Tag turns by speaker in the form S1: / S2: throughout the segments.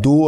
S1: 2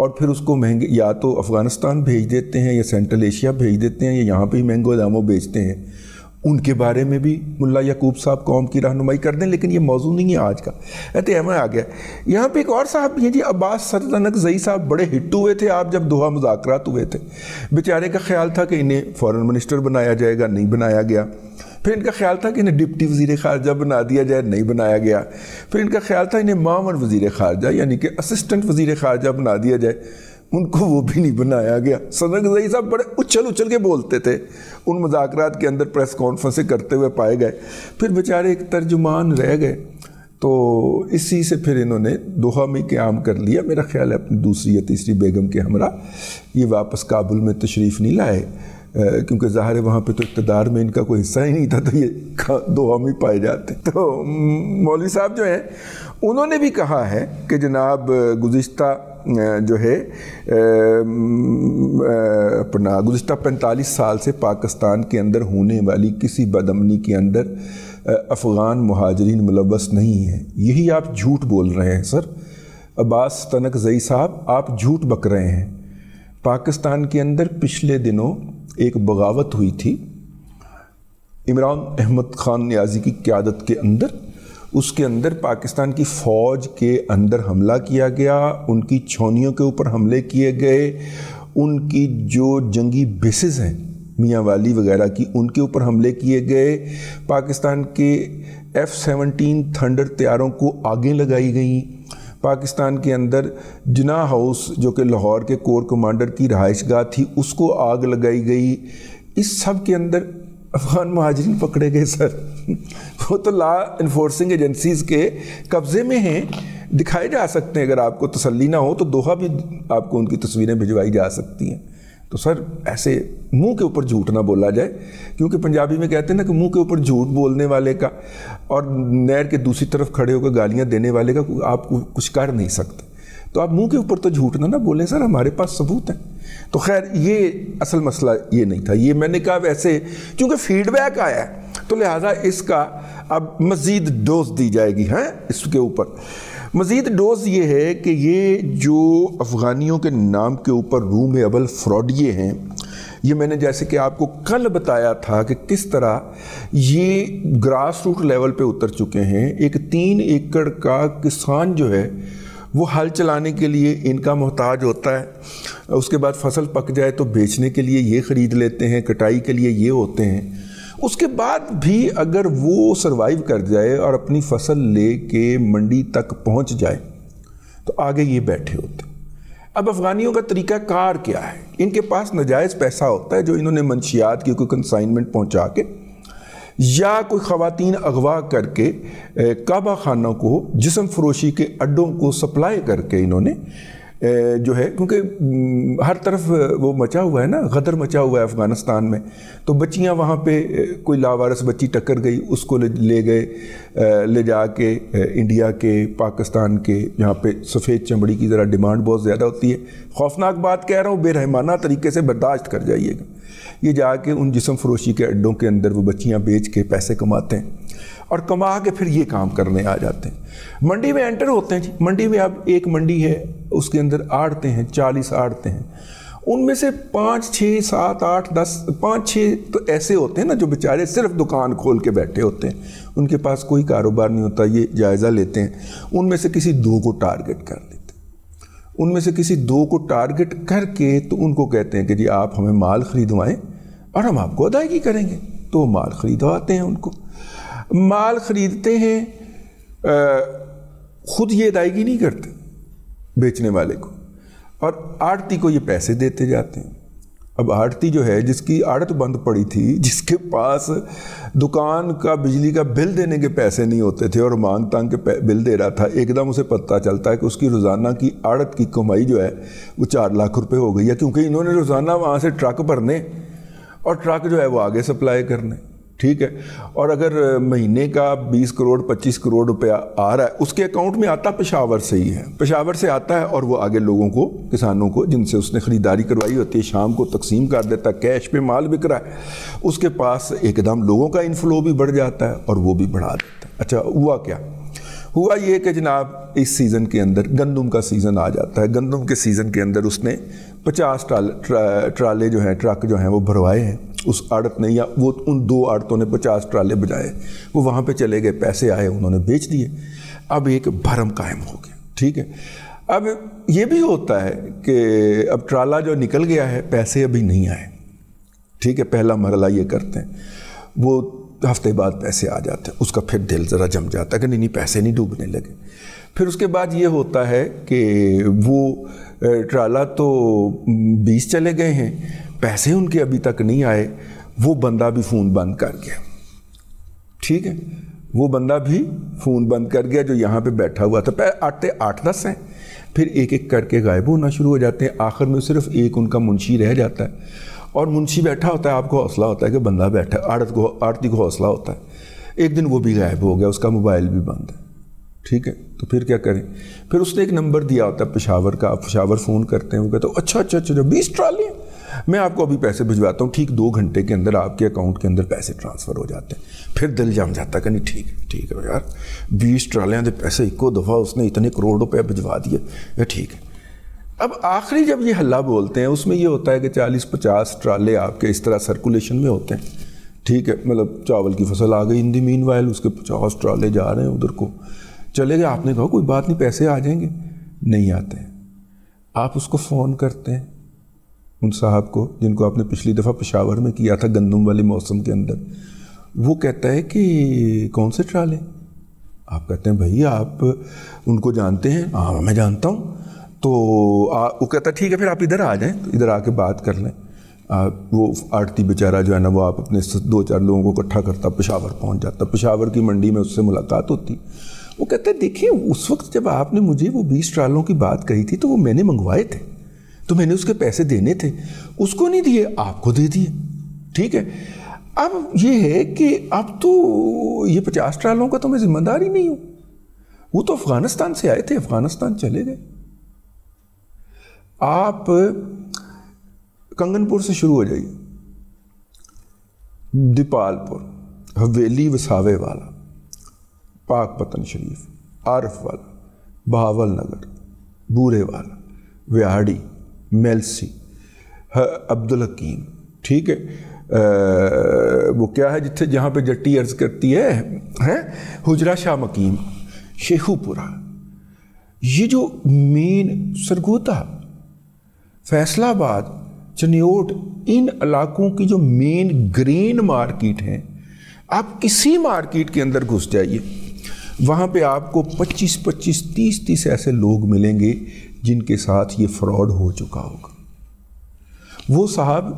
S1: اور پھر اس کو مہنگے یا تو افغانستان بھیج دیتے ہیں یا سینٹرل ایشیا بھیج دیتے ہیں یا یہاں پہ ہی مہنگے داموں بیچتے ہیں. ان کے بارے میں بھی ملا یعقوب صاحب قوم کی رہنمائی کر دیں, لیکن یہ موضوع نہیں ہے آج کا. احمد آ گیا. یہاں پہ ایک اور صاحب بھی ہیں جی, عباس تنگزئی صاحب بڑے ہٹ ہوئے تھے آپ جب دوحہ مذاکرات ہوئے تھے. بیچارے کا خیال تھا کہ انہیں فورن منسٹر بنایا جائے گا, نہیں بنایا گیا. پھر ان کا خیال تھا کہ انہیں ڈپٹی وزیر خارجہ بنا دیا جائے, نہیں بنایا گیا. پھر ان کا خیال تھا انہیں معاون وزیر خارجہ یعنی کہ اسسٹنٹ وزیر خارجہ بنا دیا جائے, ان کو وہ بھی نہیں بنایا گیا. تنگزئی صاحب بڑے اچھل کے بولتے تھے ان مذاکرات کے اندر, پریس کانفرنسیں کرتے ہوئے پائے گئے. پھر بیچارے ایک ترجمان رہ گئے, تو اسی سے پھر انہوں نے دوحہ میں قیام کر لیا. میرا خیال ہے اپنی دوسری یا تیسری بیگم کے ہمراہ یہ واپس کابل میں تشریف نہیں لائے, کیونکہ ظاہر ہے وہاں پہ تو اقتدار میں ان کا کوئی حصہ ہی نہیں تھا, تو یہ دوحہ میں پائے جاتے. تو مولوی صاحب جو ہیں انہوں نے بھی کہا ہے کہ جناب گزشتہ جو ہے اپنا گزشتہ 45 سال سے پاکستان کے اندر ہونے والی کسی بدامنی کے اندر افغان مہاجرین ملوث نہیں ہیں. یہی آپ جھوٹ بول رہے ہیں سر. عباس تنگزئی صاحب آپ جھوٹ بک رہے ہیں. پاکستان کے اندر پچھلے دنوں ایک بغاوت ہوئی تھی عمران احمد خان نیازی کی قیادت کے اندر. اس کے اندر پاکستان کی فوج کے اندر حملہ کیا گیا, ان کی چھاؤنیوں کے اوپر حملے کیے گئے, ان کی جو جنگی بیسز ہیں میاں والی وغیرہ کی ان کے اوپر حملے کیے گئے. پاکستان کے F-17 تھنڈر طیاروں کو آگیں لگائی گئیں. پاکستان کے اندر جناح ہاؤس جو کہ لاہور کے کور کمانڈر کی رہائش گاہ تھی اس کو آگ لگائی گئی. اس سب کے اندر افغان مہاجرین پکڑے گئے سر. وہ تو لا انفورسنگ ایجنسیز کے قبضے میں ہیں, دکھائے جا سکتے ہیں. اگر آپ کو تسلی نہ ہو تو دوحہ بھی آپ کو ان کی تصویریں بھجوائی جا سکتی ہیں. تو سر ایسے منہ کے اوپر جھوٹ نہ بولا جائے, کیونکہ پنجابی میں کہتے ہیں نا کہ منہ کے اوپر جھوٹ بولنے والے کا اور نہر کے دوسری طرف کھڑے ہو کر گالیاں دینے والے کا آپ کو کچھ کر نہیں سکتے. تو آپ منہ کے اوپر تو جھوٹ نہ بولیں سر, ہمارے پاس ثبوت ہیں. تو خیر یہ اصل مسئلہ یہ نہیں تھا. یہ میں نے کہا ویسے چونکہ فیڈ بیک آیا ہے تو لہٰذا اس کا اب مزید ڈوز دی جائے گی. اس کے اوپر مزید ڈوز یہ ہے کہ یہ جو افغانیوں کے نام کے اوپر روم اول فراڈیے ہیں, یہ میں نے جیسے کہ آپ کو کل بتایا تھا کہ کس طرح یہ گراس روٹ لیول پہ اتر چکے ہیں. ایک 3 ایکڑ کا کسان جو ہے وہ ہل چلانے کے لیے ان کا محتاج ہوتا ہے, اس کے بعد فصل پک جائے تو بیچنے کے لیے یہ خرید لیتے ہیں, کٹائی کے لیے یہ ہوتے ہیں. اس کے بعد بھی اگر وہ سروائیو کر جائے اور اپنی فصل لے کے منڈی تک پہنچ جائے تو آگے یہ بیٹھے ہوتے. اب افغانیوں کا طریقہ کار کیا ہے؟ ان کے پاس ناجائز پیسہ ہوتا ہے جو انہوں نے منشیات کی کوئی کنسائنمنٹ پہنچا کے یا کوئی خواتین اغوا کر کے کعبہ خانوں کو جسم فروشی کے اڈوں کو سپلائی کر کے انہوں نے جو ہے, کیونکہ ہر طرف وہ مچا ہوا ہے نا, غدر مچا ہوا ہے افغانستان میں. تو بچیاں وہاں پہ کوئی لاوارث بچی ٹکر گئی, اس کو لے گئے لے جا کے انڈیا کے, پاکستان کے, جہاں پہ سفید چمڑی کی ذرا ڈیمانڈ بہت زیادہ ہوتی ہے. خوفناک بات کہہ رہا ہوں, بے رحمانہ طریقے سے برداشت کر جائیے گا. یہ جا کے ان جسم فروشی کے اڈوں کے اندر وہ بچیاں بیچ کے پیسے کماتے ہیں اور کما کے پھر یہ کام کرنے آ جاتے ہیں. منڈی میں انٹر ہوتے ہیں جی. منڈی میں اب ایک منڈی ہے, اس کے اندر آڑتیں ہیں, 40 آڑتیں ہیں. ان میں سے 5 6 7 8 10 5 6 تو ایسے ہوتے ہیں نا جو بیچارے صرف دکان کھول کے بیٹھے ہوتے ہیں, ان کے پاس کوئی کاروبار نہیں ہوتا. یہ جائزہ لیتے ہیں, ان میں سے کسی 2 کو ٹارگٹ کر لیتے ہیں. ان میں سے کسی 2 کو ٹارگٹ کر کے تو ان کو کہتے ہیں کہ جی آپ ہمیں مال خریدوائیں اور ہم آپ کو ادائیگی کریں گے. تو مال خریدواتے ہیں, ان کو مال خریدتے ہیں, خود یہ ادائیگی نہیں کرتے بیچنے والے کو, اور آڑتی کو یہ پیسے دیتے جاتے ہیں. اب آڑتی جو ہے جس کی آڑت بند پڑی تھی, جس کے پاس دکان کا بجلی کا بل دینے کے پیسے نہیں ہوتے تھے اور مانگ تانگ کے بل دے رہا تھا, ایک دم اسے پتہ چلتا ہے کہ اس کی روزانہ کی آڑت کی کمائی جو ہے وہ 4 لاکھ روپے ہو گئی ہے, کیونکہ انہوں نے روزانہ وہاں سے ٹرک بھرنے اور ٹرک جو ہے وہ آگے سپلائی کرنے. ٹھیک ہے, اور اگر مہینے کا 20 کروڑ 25 کروڑ روپیہ آ رہا ہے, اس کے اکاؤنٹ میں آتا پشاور سے ہی ہے, پشاور سے آتا ہے اور وہ آگے لوگوں کو, کسانوں کو جن سے اس نے خریداری کروائی ہوتی ہے, شام کو تقسیم کر دیتا ہے. کیش پہ مال بک رہا ہے, اس کے پاس ایک دم لوگوں کا انفلو بھی بڑھ جاتا ہے اور وہ بھی بڑھا دیتا ہے. اچھا ہوا کیا؟ ہوا یہ کہ جناب اس سیزن کے اندر گندم کا سیزن آ جاتا ہے، گندم کے سیزن کے اندر اس نے 50 ٹرالے جو ہیں، ٹرک جو ہیں وہ بھروائے ہیں اس آڑت نے، یا وہ ان 2 آڑتوں نے 50 ٹرالے بجائے، وہ وہاں پہ چلے گئے، پیسے آئے، انہوں نے بیچ دیے، اب ایک بھرم قائم ہو گیا، ٹھیک ہے۔ اب یہ بھی ہوتا ہے کہ اب ٹرالا جو نکل گیا ہے، پیسے ابھی نہیں آئے، ٹھیک ہے، پہلا مرحلہ یہ کرتے ہیں، وہ ہفتے بعد پیسے آ جاتے ہیں، اس کا پھر دل ذرا جم جاتا ہے کہ نہیں پیسے نہیں ڈوبنے لگے۔ پھر اس کے بعد یہ ہوتا ہے کہ وہ ٹرالا تو 20 چلے گئے ہیں، پیسے ان کے ابھی تک نہیں آئے، وہ بندہ بھی فون بند کر گیا، ٹھیک ہے، وہ بندہ بھی فون بند کر گیا جو یہاں پہ بیٹھا ہوا تھا۔ پہلے آتے 8-10 ہیں، پھر ایک ایک کر کے غائب ہونا شروع ہو جاتے ہیں، آخر میں صرف ایک ان کا منشی رہ جاتا ہے، اور منشی بیٹھا ہوتا ہے، آپ کو حوصلہ ہوتا ہے کہ بندہ بیٹھا ہے، آڑتی کو حوصلہ ہوتا ہے، ایک دن وہ بھی غائب ہو گیا، اس کا موبائل بھی بند ہے، ٹھیک ہے، تو پھر کیا کریں؟ پھر اس نے ایک نمبر دیا ہوتا ہے پشاور کا، آپ پشاور فون کرتے ہیں، وہ کہتے ہیں اچھا 20 ٹرالی ہیں، میں آپ کو ابھی پیسے بھجواتا ہوں، ٹھیک 2 گھنٹے کے اندر آپ کے اکاؤنٹ کے اندر پیسے ٹرانسفر ہو جاتے ہیں۔ پھر دل جم جاتا ہے کہ نہیں ٹھیک ہے یار، 20 ٹرالیاں دے پیسے ایکو دفعہ اس نے اتنے کروڑ روپے بھجوا دیے، یہ ٹھیک ہے۔ اب آخری جب یہ حلہ بولتے ہیں اس میں یہ ہوتا ہے کہ 40-50 ٹرالے آپ کے اس طرح سرکولیشن میں ہوتے ہیں، ٹھیک ہے، مطلب چاول کی فصل آ گئی ان دی مین وائل، اس کے 50 ٹرالے جا رہے ہیں ادھر کو، چلے گئے، آپ نے کہا کوئی بات نہیں پیسے آ جائیں گے، نہیں آتے ہیں، آپ اس کو فون کرتے ہیں ان صاحب کو جن کو آپ نے پچھلی دفعہ پشاور میں کیا تھا گندم والے موسم کے اندر، وہ کہتا ہے کہ کون سے ٹرالے؟ آپ کہتے ہیں بھائی آپ ان کو جانتے ہیں؟ ہاں میں جانتا ہوں، تو وہ کہتا ہے ٹھیک ہے پھر آپ ادھر آ جائیں، تو ادھر آ کے بات کر لیں۔ وہ آڑتی بیچارہ جو ہے نا، وہ آپ اپنے 2-4 لوگوں کو اکٹھا کرتا، پشاور پہنچ جاتا، پشاور کی منڈی میں اس سے ملاقات ہوتی، وہ کہتا ہے دیکھیں اس وقت جب آپ نے مجھے وہ 20 ٹرالوں کی بات کہی تھی تو وہ میں نے منگوائے تھے، تو میں نے اس کے پیسے دینے تھے، اس کو نہیں دیے، آپ کو دے دیے، ٹھیک ہے۔ اب یہ ہے کہ اب تو یہ 50 ٹرالوں کا تو میں ذمہ دار ہی نہیں ہوں، وہ تو افغانستان سے آئے تھے، افغانستان چلے گئے۔ آپ کنگن پور سے شروع ہو جائیے، دیپال پور، حویلی وساوے والا، پاک پتن شریف، عارف والا، بہاول نگر، بورے والا، ویاڑی، میلسی، عبدالحکیم، ٹھیک ہے، وہ کیا ہے جہاں پہ جٹی عرض کرتی ہے حجرہ شاہ مقیم، شیخو پورہ، یہ جو مین سرگودا، فیصل آباد، چنیوٹ، ان علاقوں کی جو مین گرین مارکیٹ ہیں، آپ کسی مارکیٹ کے اندر گھس جائیے، وہاں پہ آپ کو 25-25 30-30 ایسے لوگ ملیں گے جن کے ساتھ یہ فراڈ ہو چکا ہوگا۔ وہ صاحب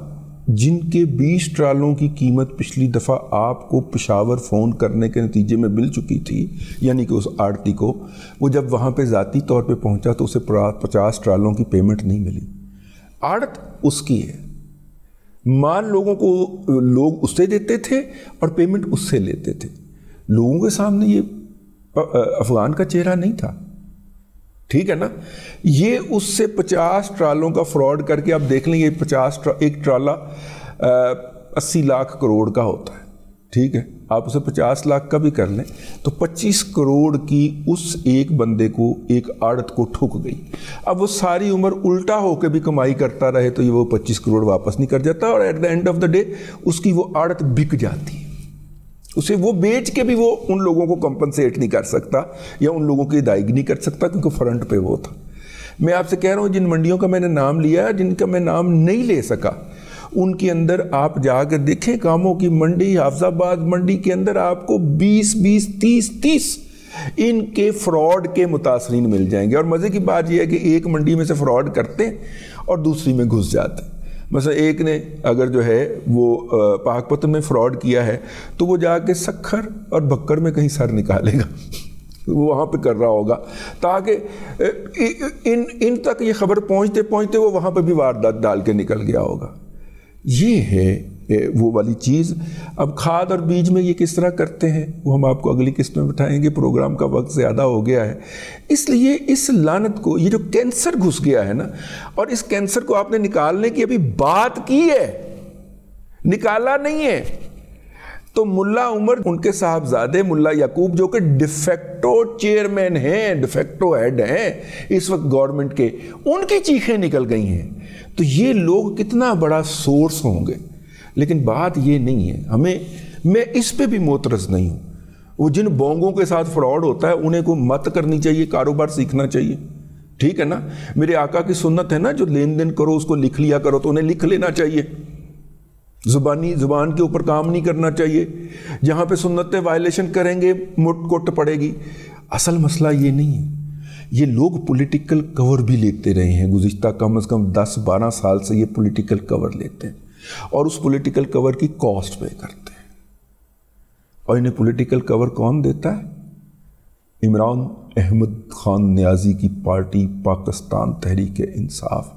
S1: جن کے 20 ٹرالوں کی قیمت پچھلی دفعہ آپ کو پشاور فون کرنے کے نتیجے میں مل چکی تھی، یعنی کہ اس آڑتی کو، وہ جب وہاں پہ ذاتی طور پہ پہنچا تو اسے 50 ٹرالوں کی پیمنٹ نہیں ملی، آڑت اس کی ہے، مال لوگوں کو لوگ اس سے دیتے تھے اور پیمنٹ اس سے لیتے تھے، لوگوں کے سامنے یہ افغان کا چہرہ نہیں تھا، ٹھیک ہے نا۔ یہ اس سے 50 ٹرالوں کا فراڈ کر کے آپ دیکھ لیں، یہ 50 ایک ٹرالا 80 لاکھ کروڑ کا ہوتا ہے، ٹھیک ہے، آپ اسے 50 لاکھ کا بھی کر لیں تو 25 کروڑ کی اس ایک بندے کو، ایک آڑت کو ٹھک گئی۔ اب وہ ساری عمر الٹا ہو کے بھی کمائی کرتا رہے تو یہ وہ 25 کروڑ واپس نہیں کر جاتا، اور at the end of the day اس کی وہ آڑت بک جاتی ہے، اسے وہ بیچ کے بھی وہ ان لوگوں کو کمپنسیٹ نہیں کر سکتا یا ان لوگوں کی ادائیگی نہیں کر سکتا کیونکہ فرنٹ پہ وہ تھا۔ میں آپ سے کہہ رہا ہوں جن منڈیوں کا میں نے نام لیا، جن کا میں نام نہیں لے سکا، ان کے اندر آپ جا کے دیکھیں، کاموں کی منڈی، حافظ آباد منڈی کے اندر آپ کو 20 30 ان کے فراڈ کے متاثرین مل جائیں گے۔ اور مزے کی بات یہ ہے کہ ایک منڈی میں سے فراڈ کرتے ہیں اور دوسری میں گھس جاتے ہیں۔ مثلا ایک نے اگر جو ہے وہ پاک پتن میں فراڈ کیا ہے تو وہ جا کے سکھر اور بکر میں کہیں سر نکالے گا، وہ وہاں پہ کر رہا ہوگا تاکہ ان تک یہ خبر پہنچتے پہنچتے وہ وہاں پہ بھی واردات ڈال کے نکل گیا ہوگا۔ یہ ہے وہ والی چیز۔ اب کھاد اور بیج میں یہ کس طرح کرتے ہیں وہ ہم آپ کو اگلی قسط میں بتائیں گے، پروگرام کا وقت زیادہ ہو گیا ہے، اس لیے اس لعنت کو، یہ جو کینسر گھس گیا ہے نا، اور اس کینسر کو آپ نے نکالنے کی ابھی بات کی ہے، نکالا نہیں ہے۔ تو ملا عمر ان کے صاحبزادے ملا یعقوب جو کہ ڈیفیکٹو چیئرمین ہیں، ڈیفیکٹو ہیڈ ہیں اس وقت گورنمنٹ کے، ان کی چیخیں نکل گئی ہیں. تو یہ لوگ کتنا بڑا سورس ہوں گے. لیکن بات یہ نہیں ہے، میں اس پہ بھی معترض نہیں ہوں. وہ جن بونگوں کے ساتھ فراڈ ہوتا ہے انہیں کو مت کرنی چاہیے، کاروبار سیکھنا چاہیے. ٹھیک ہے نا، میرے آقا کی سنت ہے نا، جو لین دین کرو اس کو لکھ لیا کرو، تو انہیں لکھ لینا چاہیے. زبان کے اوپر کام نہیں کرنا چاہیے. جہاں پہ سنتیں وائلیشن کریں گے مٹ کوٹ پڑے گی. اصل مسئلہ یہ نہیں ہے. یہ لوگ پولیٹیکل کور بھی لیتے رہے ہیں گزشتہ کم از کم 10-12 سال سے. یہ پولیٹیکل کور لیتے ہیں اور اس پولیٹیکل کور کی کاسٹ پے کرتے ہیں. اور انہیں پولیٹیکل کور کون دیتا ہے؟ عمران احمد خان نیازی کی پارٹی پاکستان تحریک انصاف.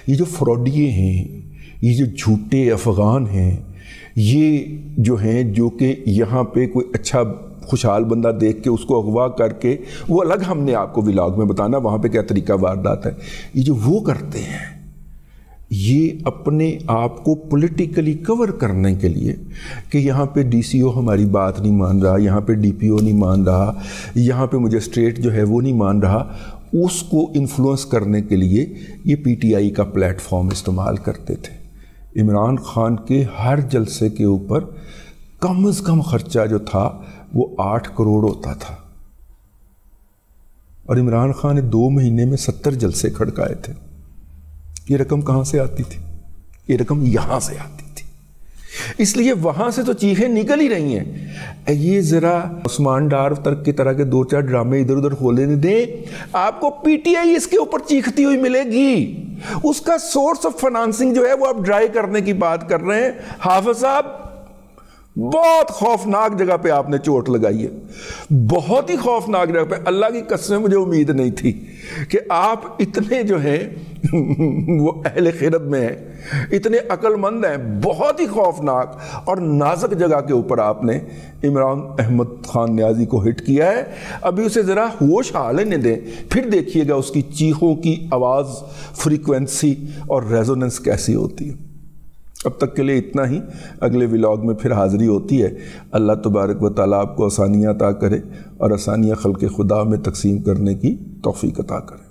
S1: یہ جو فراڈیے ہیں، یہ جو جھوٹے افغان ہیں، یہ جو ہیں جو کہ یہاں پہ کوئی اچھا خوشحال بندہ دیکھ کے اس کو اغوا کر کے، وہ الگ ہم نے آپ کو ولاگ میں بتانا وہاں پہ کیا طریقہ واردات ہے. یہ جو وہ کرتے ہیں، یہ اپنے آپ کو پولیٹیکلی کور کرنے کے لیے کہ یہاں پہ ڈی سی او ہماری بات نہیں مان رہا، یہاں پہ ڈی پی او نہیں مان رہا، یہاں پہ مجسٹریٹ جو ہے وہ نہیں مان رہا، اس کو انفلوئنس کرنے کے لیے یہ پی ٹی آئی کا پلیٹ فارم استعمال کرتے تھے. عمران خان کے ہر جلسے کے اوپر کم از کم خرچہ جو تھا وہ 8 کروڑ ہوتا تھا. اور عمران خان نے 2 مہینے میں 70 جلسے کھڑکائے تھے. یہ رقم کہاں سے آتی تھی؟ یہ رقم یہاں سے آتی تھی. اس لیے وہاں سے تو چیخیں نکل ہی رہی ہیں. یہ ذرا عثمان ڈار ترک کی طرح کے 2-4 ڈرامے ادھر ادھر کھولے نہیں دیں، آپ کو پی ٹی آئی اس کے اوپر چیختی ہوئی ملے گی. اس کا سورس آف فنانسنگ جو ہے وہ آپ ڈرائی کرنے کی بات کر رہے ہیں. حافظ صاحب بہت خوفناک جگہ پہ آپ نے چوٹ لگائی ہے، بہت ہی خوفناک جگہ پہ. اللہ کی قسم مجھے امید نہیں تھی کہ آپ اتنے جو ہیں وہ اہل خیرت میں ہیں، اتنے عقل مند ہیں. بہت ہی خوفناک اور نازک جگہ کے اوپر آپ نے عمران احمد خان نیازی کو ہٹ کیا ہے. ابھی اسے ذرا ہوش حالنے دیں، پھر دیکھیے گا اس کی چیخوں کی آواز، فریکوینسی اور ریزوننس کیسی ہوتی ہے. اب تک کے لیے اتنا ہی. اگلے ولاگ میں پھر حاضری ہوتی ہے. اللہ تبارک و تعالیٰ آپ کو آسانیاں عطا کرے اور آسانیاں خلق خدا میں تقسیم کرنے کی توفیق عطا کرے.